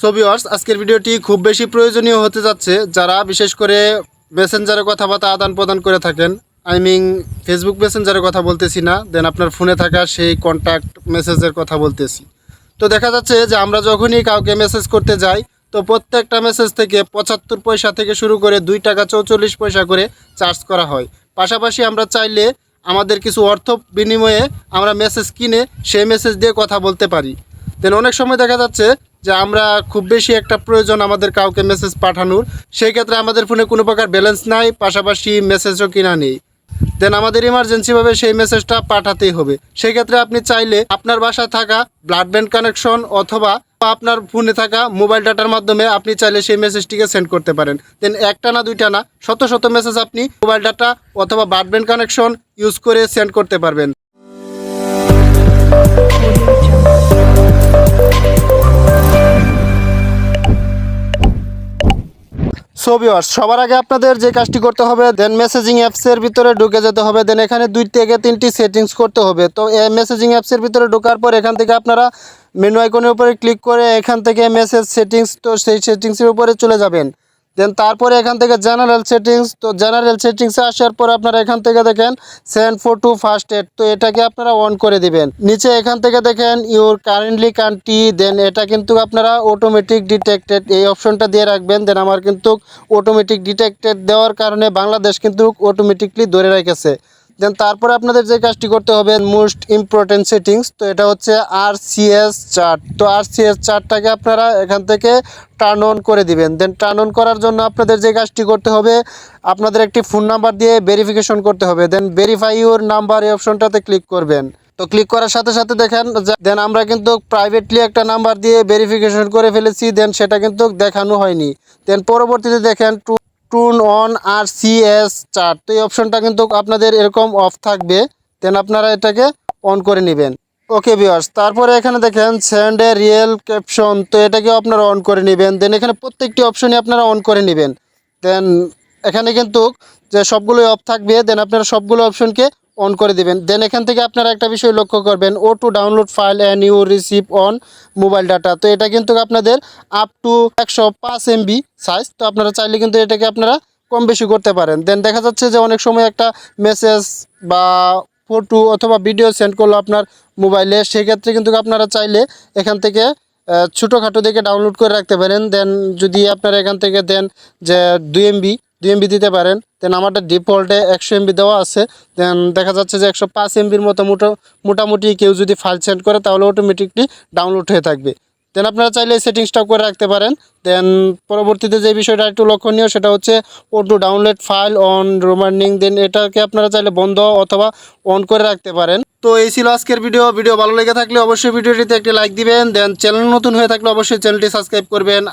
So viewers, আজকের ভিডিওটি খুব বেশি প্রয়োজনীয় হতে যাচ্ছে যারা বিশেষ করে মেসেঞ্জারে কথাবার্তা আদান প্রদান করে থাকেন। আই মিন ফেসবুক মেসেঞ্জারের কথা বলতেছি না, দেন আপনার ফোনে থাকা সেই কন্ট্যাক্ট মেসেজের কথা বলতেছি। তো দেখা যাচ্ছে যে আমরা যখনই কাউকে মেসেজ করতে যাই তো প্রত্যেকটা মেসেজ থেকে ৭৫ পয়সা থেকে শুরু করে 2 টাকা 44 পয়সা করে চার্জ করা হয়। পাশাপাশি আমরা চাইলে আমাদের কিছু অর্থ বিনিময়ে আমরা মেসেজ কিনে সেই মেসেজ দিয়ে কথা বলতে পারি। দেন অনেক সময় দেখা যাচ্ছে যে আমরা খুব বেশি একটা প্রয়োজন আমাদের কাউকে মেসেজ পাঠানোর, সেই ক্ষেত্রে আমাদের ফোনে কোনো প্রকার ব্যালেন্স নাই, পাশাপাশি মেসেজও কিনা নেই। দেন আমাদের ইমার্জেন্সিভাবে সেই মেসেজটা পাঠাতেই হবে। সেই ক্ষেত্রে আপনি চাইলে আপনার বাসায় থাকা ব্রডব্যান্ড কানেকশন অথবা আপনার ফোনে থাকা মোবাইল ডাটার মাধ্যমে আপনি চাইলে সেই মেসেজটিকে সেন্ড করতে পারেন। দেন একটা না দুইটা না, শত শত মেসেজ আপনি মোবাইল ডাটা অথবা ব্রডব্যান্ড কানেকশন ইউজ করে সেন্ড করতে পারবেন। সো ভিউয়ার্স, সবার আগে আপনাদের যে কাজটি করতে হবে, দেন মেসেজিং অ্যাপসের ভিতরে ঢুকে যেতে হবে। দেন এখানে 2 থেকে 3টি সেটিংস করতে হবে। তো এই মেসেজিং অ্যাপসের ভিতরে ঢোকার পর এখান থেকে আপনারা মেনু আইকনের উপরে ক্লিক করে এখান থেকে মেসেজ সেটিংস, তো সেই সেটিংসের উপরে চলে যাবেন। দেন তারপরে এখান থেকে জেনারেল সেটিংস, তো জেনারেল সেটিংসে আসার পর আপনারা এখান থেকে দেখেন সেন্ড ফটো ফার্স্ট এড, তো এটাকে আপনারা অন করে দিবেন। নিচে এখান থেকে দেখেন ইউর কারেন্টলি কান্ট্রি, দেন এটা কিন্তু আপনারা অটোমেটিক ডিটেক্টেড এই অপশনটা দিয়ে রাখবেন। দেন আমার কিন্তু অটোমেটিক ডিটেক্টেড দেওয়ার কারণে বাংলাদেশ কিন্তু অটোমেটিকলি ধরে রেখেছে। দেন তারপরে আপনাদের যে কাজটি করতে হবে মোস্ট ইম্পর্টেন্ট সেটিংস, তো এটা হচ্ছে RCS চার্ট। তো RCS চার্টটাকে আপনারা এখান থেকে টার্ন অন করে দিবেন। দেন টার্ন অন করার জন্য আপনাদের যে কাজটি করতে হবে, আপনাদের একটি ফোন নাম্বার দিয়ে ভেরিফিকেশন করতে হবে। দেন ভেরিফাই ইউর নাম্বার এই অপশনটাতে ক্লিক করবেন। তো ক্লিক করার সাথে সাথে দেখেন দেন আমরা কিন্তু প্রাইভেটলি একটা নাম্বার দিয়ে ভেরিফিকেশন করে ফেলেছি, দেন সেটা কিন্তু দেখানো হয়নি। দেন পরবর্তীতে দেখেন টুন অন RCS চার্ট, তো এই অপশনটা কিন্তু আপনাদের এরকম অফ থাকবে। দেন আপনারা এটাকে অন করে নেবেন। ওকে ভিউয়ার্স, তারপরে এখানে দেখেন সেন্ড এ রিয়েল ক্যাপশন, তো এটাকে আপনারা অন করে নেবেন। দেন এখানে প্রত্যেকটি অপশনই আপনারা অন করে নেবেন। দেন এখানে কিন্তু যে সবগুলোই অফ থাকবে, দেন আপনারা সবগুলো অপশনকে অন করে দিবেন। দেন এখান থেকে আপনারা একটা বিষয় লক্ষ্য করবেন, ও to download file and you receive on mobile data, তো এটা কিন্তু আপনাদের আপ টু 105 MB সাইজ, তো আপনারা চাইলে কিন্তু এটাকে আপনারা কম বেশি করতে পারেন। দেন দেখা যাচ্ছে যে অনেক সময় একটা মেসেজ বা ফটো অথবা ভিডিও সেন্ড করলো আপনার মোবাইলে, সেক্ষেত্রে কিন্তু আপনারা চাইলে এখান থেকে ছোটোখাটো দেখে ডাউনলোড করে রাখতে পারেন। দেন যদি আপনারা এখান থেকে দেন যে 2 MB দিতে পারেন। দেন আমারটা ডিফল্টে 100 MB দেওয়া আছে। দেন দেখা যাচ্ছে যে 105 MBর মতো মোটামুটি কেউ যদি ফাইল সেন্ড করে তাহলে অটোমেটিকলি ডাউনলোড হয়ে থাকবে। দেন আপনারা চাইলে সেটিংসটাও করে রাখতে পারেন। দেন পরবর্তীতে যে বিষয়টা একটু লক্ষণীয় সেটা হচ্ছে অটো ডাউনলোড ফাইল অন রোমানিং, দেন এটাকে আপনারা চাইলে বন্ধ অথবা অন করে রাখতে পারেন। তো এই ছিল আজকের ভিডিও ভালো লেগে থাকলে অবশ্যই ভিডিওটিতে একটি লাইক দিবেন। দেন চ্যানেল নতুন হয়ে থাকলে অবশ্যই চ্যানেলটি সাবস্ক্রাইব করবেন।